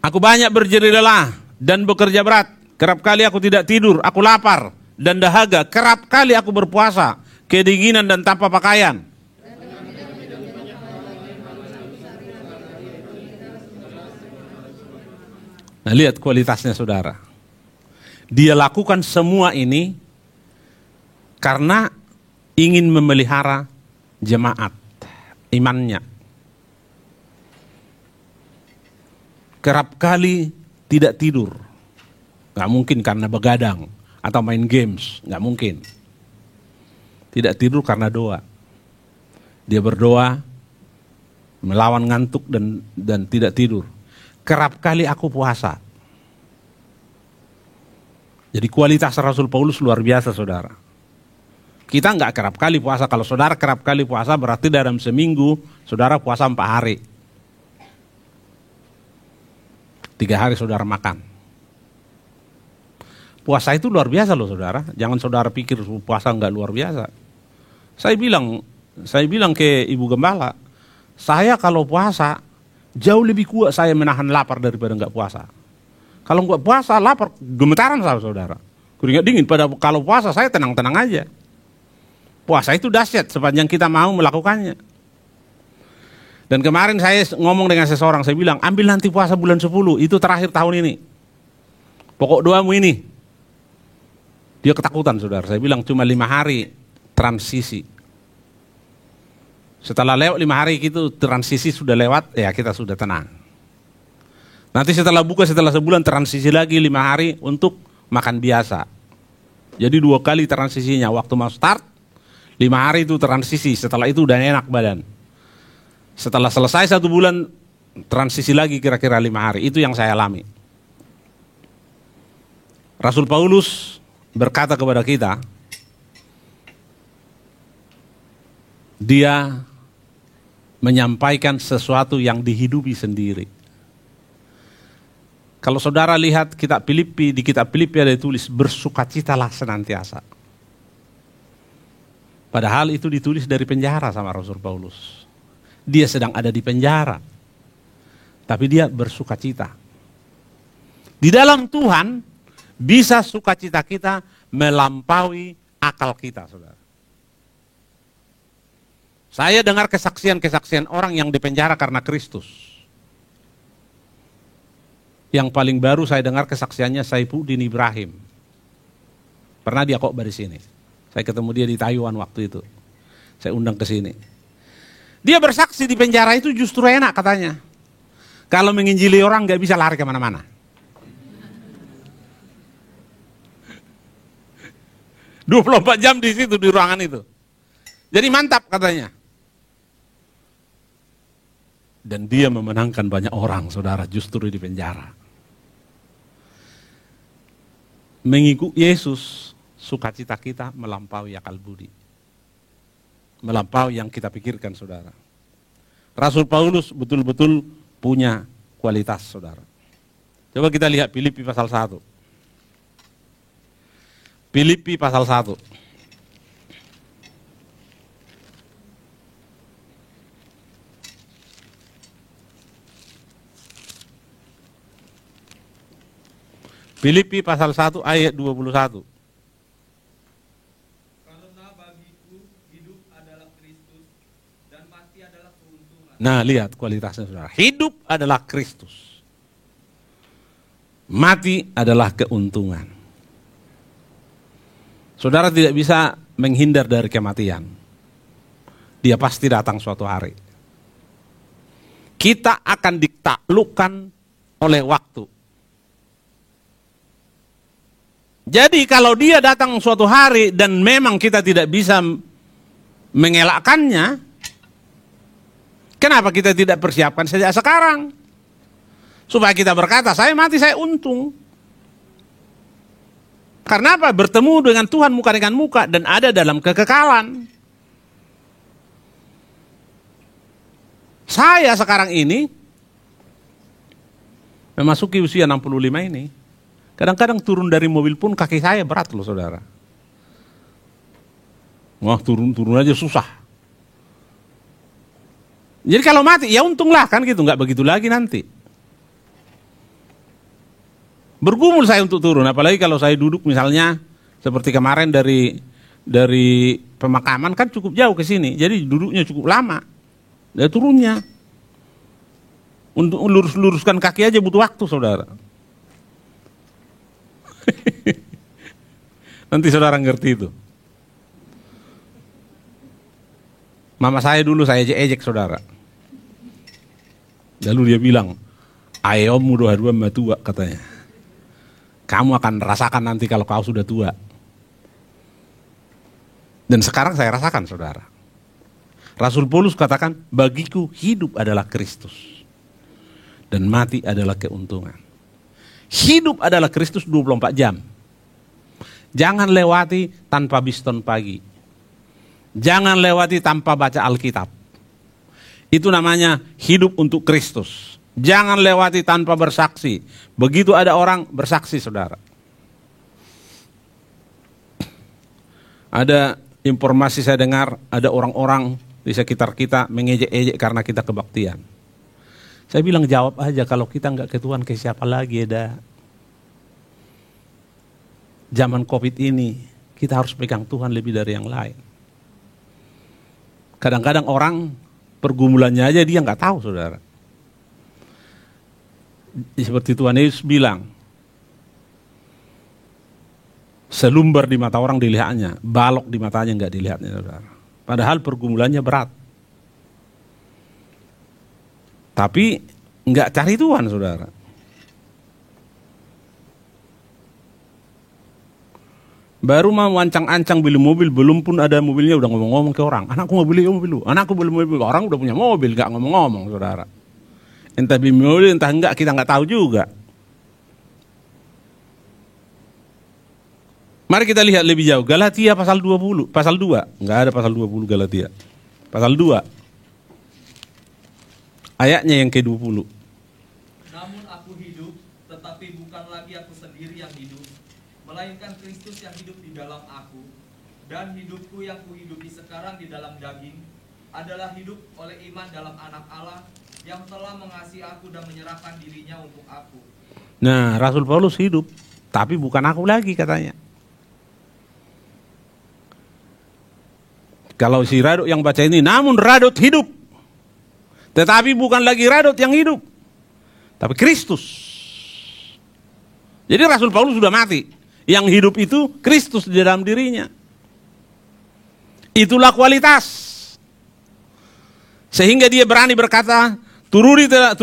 Aku banyak berjeri lelah dan bekerja berat. Kerap kali aku tidak tidur, aku lapar dan dahaga. Kerap kali aku berpuasa, kedinginan dan tanpa pakaian. Nah lihat kualitasnya saudara. Dia lakukan semua ini karena ingin memelihara jemaat, imannya. Kerap kali tidak tidur. Gak mungkin karena begadang. atau main games, nggak mungkin. Tidak tidur karena doa. Dia berdoa, melawan ngantuk dan tidak tidur. Kerap kali aku puasa. Jadi kualitas Rasul Paulus luar biasa, saudara. Kita nggak kerap kali puasa. Kalau saudara kerap kali puasa berarti dalam seminggu saudara puasa 4 hari. 3 hari saudara makan. Puasa itu luar biasa loh, saudara. Jangan saudara pikir puasa nggak luar biasa. Saya bilang ke Ibu Gembala, saya kalau puasa jauh lebih kuat saya menahan lapar daripada nggak puasa. Kalau nggak puasa lapar gemetaran saudara. Keringat dingin. Kalau puasa saya tenang-tenang aja. Puasa itu dahsyat sepanjang kita mau melakukannya. Dan kemarin saya ngomong dengan seseorang, saya bilang, ambil nanti puasa bulan 10, itu terakhir tahun ini. Pokok doamu ini. Dia ketakutan, saudara. Saya bilang cuma 5 hari transisi. Setelah lewat 5 hari itu transisi sudah lewat, ya kita sudah tenang. Nanti setelah buka, setelah sebulan transisi lagi 5 hari untuk makan biasa. Jadi 2 kali transisinya, waktu mau start, 5 hari itu transisi, setelah itu udah enak badan. Setelah selesai 1 bulan, transisi lagi kira-kira 5 hari. Itu yang saya alami. Rasul Paulus berkata kepada kita, dia menyampaikan sesuatu yang dihidupi sendiri. Kalau saudara lihat kitab Filipi, di kitab Filipi ada tulis, bersukacitalah senantiasa. Padahal itu ditulis dari penjara sama Rasul Paulus. Dia sedang ada di penjara. Tapi dia bersukacita. Di dalam Tuhan, bisa sukacita kita melampaui akal kita, saudara. Saya dengar kesaksian-kesaksian orang yang dipenjara karena Kristus. Yang paling baru saya dengar kesaksiannya Saifuddin Ibrahim. Pernah dia khotbah di sini. Saya ketemu dia di Taiwan waktu itu. Saya undang ke sini. Dia bersaksi di penjara itu justru enak katanya. Kalau menginjili orang gak bisa lari kemana-mana. – 24 jam di situ, di ruangan itu. Jadi mantap katanya. Dan dia memenangkan banyak orang, saudara, justru di penjara. Mengikut Yesus, sukacita kita melampaui akal budi. Melampaui yang kita pikirkan, saudara. Rasul Paulus betul-betul punya kualitas, saudara. Coba kita lihat Filipi pasal 1. Filipi pasal 1. Filipi pasal 1 ayat 21. Karena bagiku hidup adalah Kristus dan mati adalah keuntungan. Nah, lihat kualitasnya, saudara. Hidup adalah Kristus. Mati adalah keuntungan. Saudara tidak bisa menghindar dari kematian. Dia pasti datang suatu hari. Kita akan ditaklukkan oleh waktu. Jadi kalau dia datang suatu hari dan memang kita tidak bisa mengelakkannya, kenapa kita tidak persiapkan sejak sekarang? Supaya kita berkata, saya mati, saya untung. Karena apa? Bertemu dengan Tuhan muka dengan muka dan ada dalam kekekalan. Saya sekarang ini memasuki usia 65 ini. Kadang-kadang turun dari mobil pun kaki saya berat loh, saudara. Wah, turun aja susah. Jadi kalau mati, ya untunglah kan gitu, nggak begitu lagi nanti. Bergumul saya untuk turun, apalagi kalau saya duduk misalnya seperti kemarin dari pemakaman kan cukup jauh ke sini, jadi duduknya cukup lama. Dan turunnya untuk lurus-luruskan kaki aja butuh waktu, saudara. Nanti saudara ngerti itu. Mama saya dulu saya ejek, saudara. Lalu dia bilang, ayommu dua-dua matua katanya. Kamu akan rasakan nanti kalau kau sudah tua. Dan sekarang saya rasakan, saudara. Rasul Paulus katakan, bagiku hidup adalah Kristus dan mati adalah keuntungan. Hidup adalah Kristus 24 jam. Jangan lewati tanpa biston pagi. Jangan lewati tanpa baca Alkitab. Itu namanya hidup untuk Kristus. Jangan lewati tanpa bersaksi. Begitu ada orang bersaksi, saudara. Ada informasi saya dengar, ada orang-orang di sekitar kita mengejek-ejek karena kita kebaktian. Saya bilang jawab aja, kalau kita nggak ke Tuhan ke siapa lagi ya? Zaman COVID ini kita harus pegang Tuhan lebih dari yang lain. Kadang-kadang orang pergumulannya aja dia nggak tahu, saudara. Seperti Tuhan Yesus bilang, selumbar di mata orang dilihatnya, balok di matanya nggak dilihatnya, saudara. Padahal pergumulannya berat. Tapi nggak cari Tuhan, saudara. Baru mau ancang-ancang beli mobil, belum pun ada mobilnya udah ngomong-ngomong ke orang. Anakku mau beli mobil, anakku beli mobil. Orang udah punya mobil, nggak ngomong-ngomong, saudara. Entah beli mobil, entah enggak, kita nggak tahu juga. Mari kita lihat lebih jauh. Galatia pasal 20, pasal 2. Nggak ada pasal 20 Galatia. Pasal 2. Ayatnya yang ke-20. Namun aku hidup, tetapi bukan lagi aku sendiri yang hidup, melainkan Kristus yang hidup di dalam aku. Dan hidupku yang kuhidupi sekarang di dalam daging adalah hidup oleh iman dalam Anak Allah yang telah mengasihi aku dan menyerahkan dirinya untuk aku. Nah, Rasul Paulus hidup, tapi bukan aku lagi katanya. Kalau si Radot yang baca ini, namun Radot hidup, tetapi bukan lagi Radot yang hidup, tapi Kristus. Jadi Rasul Paulus sudah mati. Yang hidup itu Kristus di dalam dirinya. Itulah kualitas. Sehingga dia berani berkata, turutilah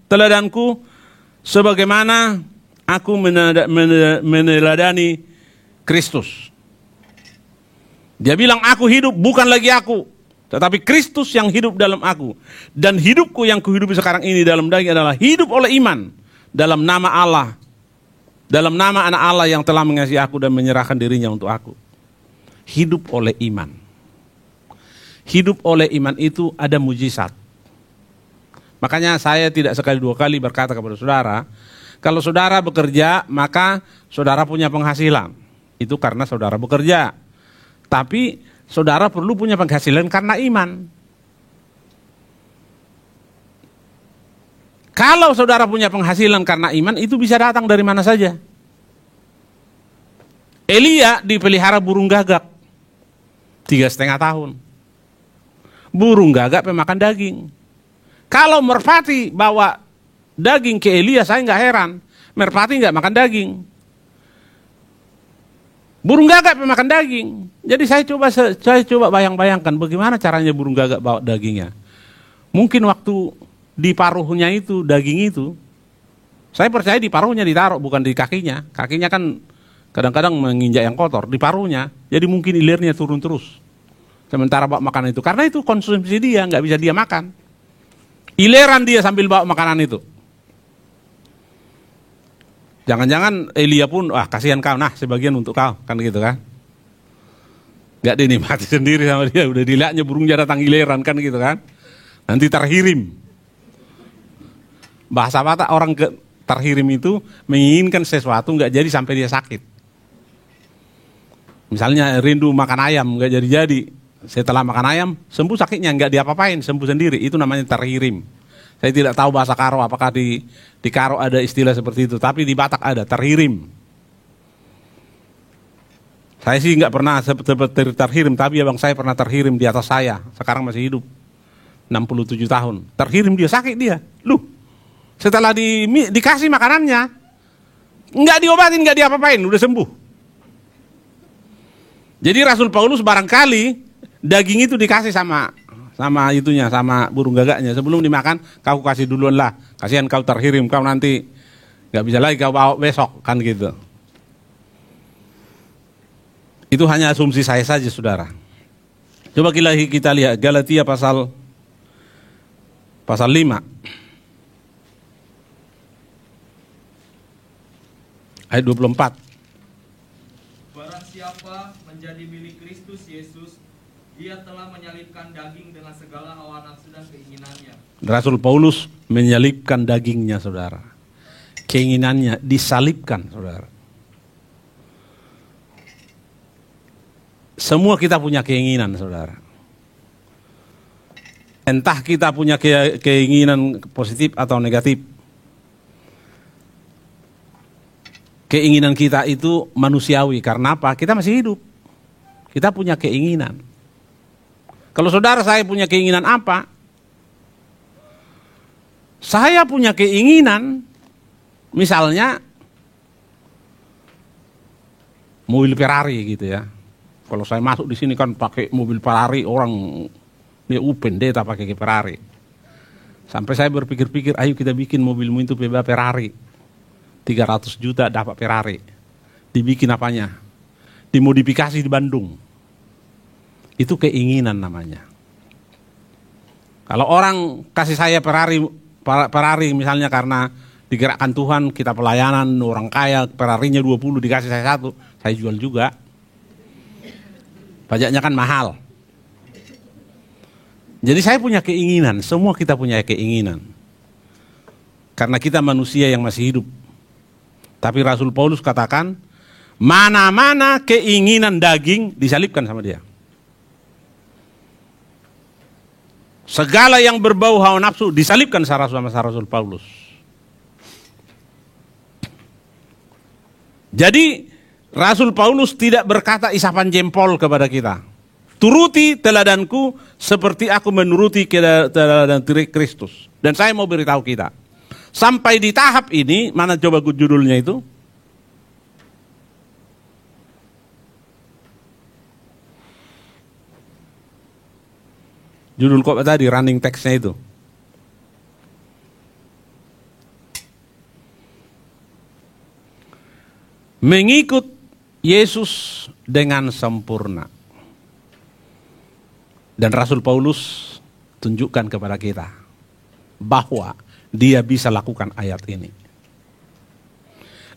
teladanku sebagaimana aku meneladani Kristus. Dia bilang, aku hidup bukan lagi aku, tetapi Kristus yang hidup dalam aku. Dan hidupku yang kuhidupi sekarang ini dalam daging adalah hidup oleh iman dalam nama Allah, dalam nama Anak Allah yang telah mengasihi aku dan menyerahkan dirinya untuk aku. Hidup oleh iman. Hidup oleh iman itu ada mujizat. Makanya saya tidak sekali dua kali berkata kepada saudara, kalau saudara bekerja maka saudara punya penghasilan. Itu karena saudara bekerja. Tapi saudara perlu punya penghasilan karena iman. Kalau saudara punya penghasilan karena iman, itu bisa datang dari mana saja. Elia dipelihara burung gagak 3,5 tahun. Burung gagak pemakan daging. Kalau merpati bawa daging ke Elia, saya nggak heran. Merpati nggak makan daging. Burung gagak pemakan daging. Jadi saya coba bayangkan bagaimana caranya burung gagak bawa dagingnya. Mungkin waktu di paruhnya itu, daging itu, saya percaya di paruhnya ditaruh, bukan di kakinya. Kakinya kan kadang-kadang menginjak yang kotor, di paruhnya. Jadi mungkin ilirnya turun terus. Sementara bawa makanan itu, karena itu konsumsi dia, nggak bisa dia makan. Ileran dia sambil bawa makanan itu. Jangan-jangan Elia pun, kasihan kau, nah sebagian untuk kau, kan gitu kan. Gak dinikmati sendiri sama dia, udah dilihatnya burungnya datang ileran, kan gitu kan. Nanti terhirim. Bahasa Batak orang terhirim itu menginginkan sesuatu gak jadi sampai dia sakit. Misalnya rindu makan ayam, gak jadi-jadi. Setelah makan ayam, sembuh sakitnya, gak diapa-apain, sembuh sendiri. Itu namanya terhirim. Saya tidak tahu bahasa Karo, apakah di Karo ada istilah seperti itu. Tapi di Batak ada, terhirim. Saya sih nggak pernah seperti terhirim, tapi abang saya pernah terhirim di atas saya. Sekarang masih hidup, 67 tahun. Terhirim dia, sakit dia. Setelah dikasih makanannya, nggak diobatin, nggak diapa-apain, udah sembuh. Jadi Rasul Paulus barangkali daging itu dikasih sama burung gagaknya. Sebelum dimakan, kau kasih duluan lah. Kasihan kau terhirim, kau nanti Nggak bisa lagi kau bawa besok, kan gitu. Itu hanya asumsi saya saja, saudara. Coba kita lihat Galatia pasal 5. Ayat 24. Barang siapa menjadi milik Kristus Yesus, dia telah menyalibkan daging dengan segala hawa nafsu dan keinginannya. Rasul Paulus menyalibkan dagingnya, saudara. Keinginannya disalibkan, saudara. Semua kita punya keinginan, saudara. Entah kita punya keinginan positif atau negatif. Keinginan kita itu manusiawi. Karena apa? Kita masih hidup. Kita punya keinginan. Kalau saudara saya punya keinginan apa? Saya punya keinginan, misalnya mobil Ferrari gitu ya. Kalau saya masuk di sini kan pakai mobil Ferrari, orang dia pendeta pakai Ferrari. Sampai saya berpikir-pikir, ayo kita bikin mobilmu itu Ferrari. 300 juta dapat Ferrari. Dibikin apanya? Dimodifikasi di Bandung. Itu keinginan namanya. Kalau orang kasih saya Ferrari misalnya karena digerakkan Tuhan, kita pelayanan, orang kaya, Ferrarinya 20 dikasih saya 1, saya jual juga. Pajaknya kan mahal. Jadi saya punya keinginan, semua kita punya keinginan. Karena kita manusia yang masih hidup. Tapi Rasul Paulus katakan, mana-mana keinginan daging disalibkan sama dia. Segala yang berbau hawa nafsu disalibkan sama Rasul Paulus. Jadi Rasul Paulus tidak berkata isapan jempol kepada kita. Turuti teladanku seperti aku menuruti teladan Kristus. Dan saya mau beritahu kita. Sampai di tahap ini, mana coba judulnya itu? Judul kok tadi, running text-nya itu. Mengikut Yesus dengan sempurna. Dan Rasul Paulus tunjukkan kepada kita bahwa dia bisa lakukan ayat ini.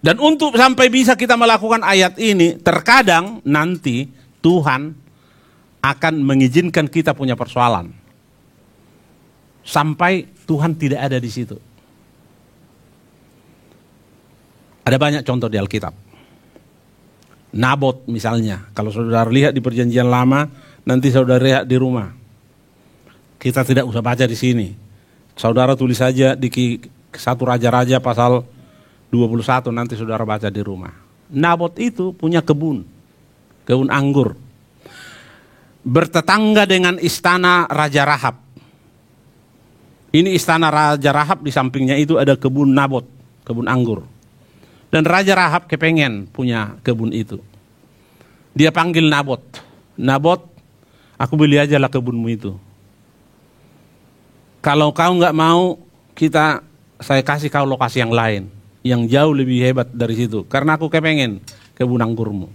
Dan untuk sampai bisa kita melakukan ayat ini, terkadang nanti Tuhan akan mengizinkan kita punya persoalan. Sampai Tuhan tidak ada di situ. Ada banyak contoh di Alkitab. Nabot misalnya, kalau saudara lihat di Perjanjian Lama, nanti saudara lihat di rumah. Kita tidak usah baca di sini. Saudara tulis saja di 1 Raja-Raja pasal 21, nanti saudara baca di rumah. Nabot itu punya kebun anggur. Bertetangga dengan istana Raja Rahab. Ini istana Raja Rahab, di sampingnya itu ada kebun Nabot, kebun anggur. Dan Raja Rahab kepengen punya kebun itu. Dia panggil Nabot. Nabot, aku beli aja lah kebunmu itu. Kalau kau nggak mau, saya kasih kau lokasi yang lain, yang jauh lebih hebat dari situ. Karena aku kepengen kebun anggurmu.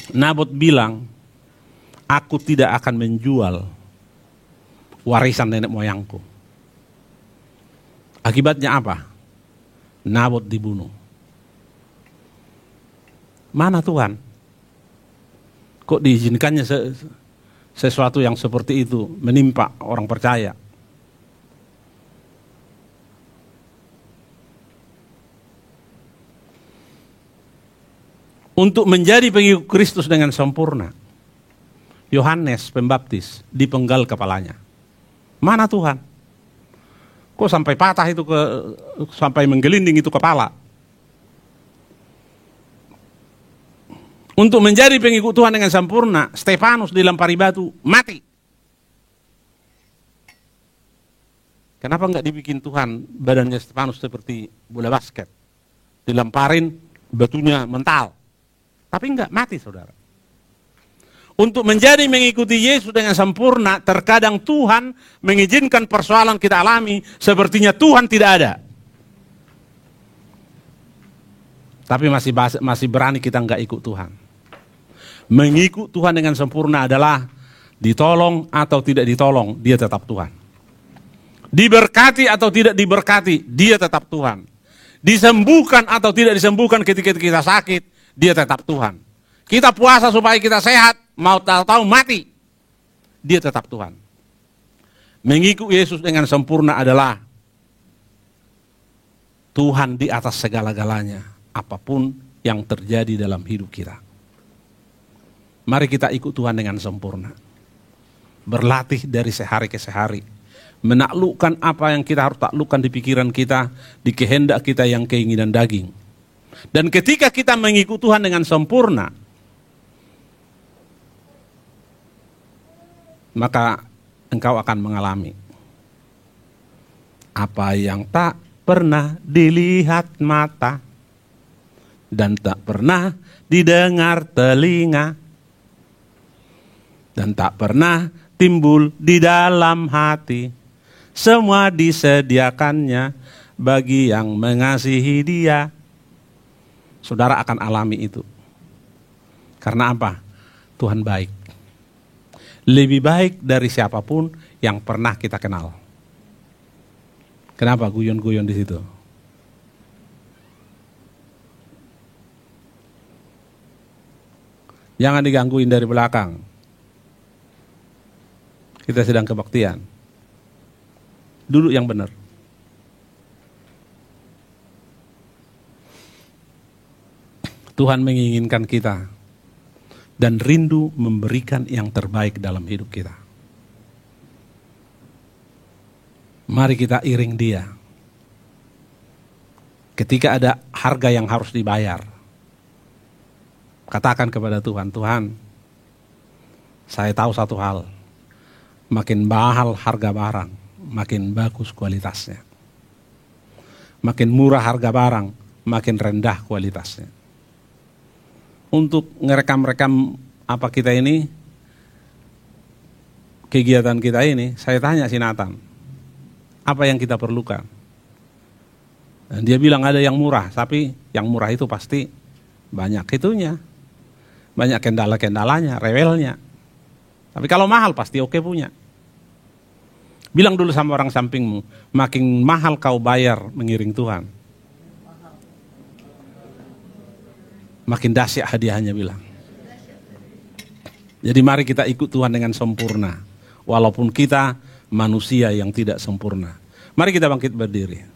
Nabot bilang, aku tidak akan menjual warisan nenek moyangku. Akibatnya apa? Nabot dibunuh. Mana Tuhan? Kok diizinkannya sesuatu yang seperti itu menimpa orang percaya? Untuk menjadi pengikut Kristus dengan sempurna, Yohanes Pembaptis dipenggal kepalanya. Mana Tuhan? Kok sampai patah itu, sampai menggelinding itu kepala? Untuk menjadi pengikut Tuhan dengan sempurna, Stefanus dilempari batu, mati. Kenapa enggak dibikin Tuhan badannya Stefanus seperti bola basket? Dilemparin, batunya mental. Tapi enggak, mati saudara. Untuk menjadi mengikuti Yesus dengan sempurna, terkadang Tuhan mengizinkan persoalan kita alami, sepertinya Tuhan tidak ada. Tapi masih berani kita nggak ikut Tuhan. Mengikut Tuhan dengan sempurna adalah ditolong atau tidak ditolong, dia tetap Tuhan. Diberkati atau tidak diberkati, dia tetap Tuhan. Disembuhkan atau tidak disembuhkan ketika kita sakit, dia tetap Tuhan. Kita puasa supaya kita sehat, mau tahu mati, dia tetap Tuhan. Mengikut Yesus dengan sempurna adalah Tuhan di atas segala-galanya, apapun yang terjadi dalam hidup kita. Mari kita ikut Tuhan dengan sempurna. Berlatih dari sehari ke sehari. Menaklukkan apa yang kita harus taklukkan di pikiran kita, di kehendak kita yang keinginan daging. Dan ketika kita mengikut Tuhan dengan sempurna, maka engkau akan mengalami apa yang tak pernah dilihat mata dan tak pernah didengar telinga dan tak pernah timbul di dalam hati. Semua disediakannya bagi yang mengasihi Dia. Saudara akan alami itu. Karena apa? Tuhan baik. Lebih baik dari siapapun yang pernah kita kenal. Kenapa guyon-guyon di situ? Jangan digangguin dari belakang. Kita sedang kebaktian. Duduk yang benar. Tuhan menginginkan kita dan rindu memberikan yang terbaik dalam hidup kita. Mari kita iring Dia. Ketika ada harga yang harus dibayar, katakan kepada Tuhan, Tuhan, saya tahu satu hal, makin mahal harga barang, makin bagus kualitasnya. Makin murah harga barang, makin rendah kualitasnya. Untuk ngerekam-rekam apa kita ini, kegiatan kita ini, saya tanya si Nathan, apa yang kita perlukan? Dan dia bilang ada yang murah, tapi yang murah itu pasti banyak itunya. Banyak kendala-kendalanya, rewelnya. Tapi kalau mahal pasti oke punya. Bilang dulu sama orang sampingmu, makin mahal kau bayar mengiring Tuhan, makin dahsyat hadiahnya, bilang. Jadi mari kita ikut Tuhan dengan sempurna. Walaupun kita manusia yang tidak sempurna. Mari kita bangkit berdiri.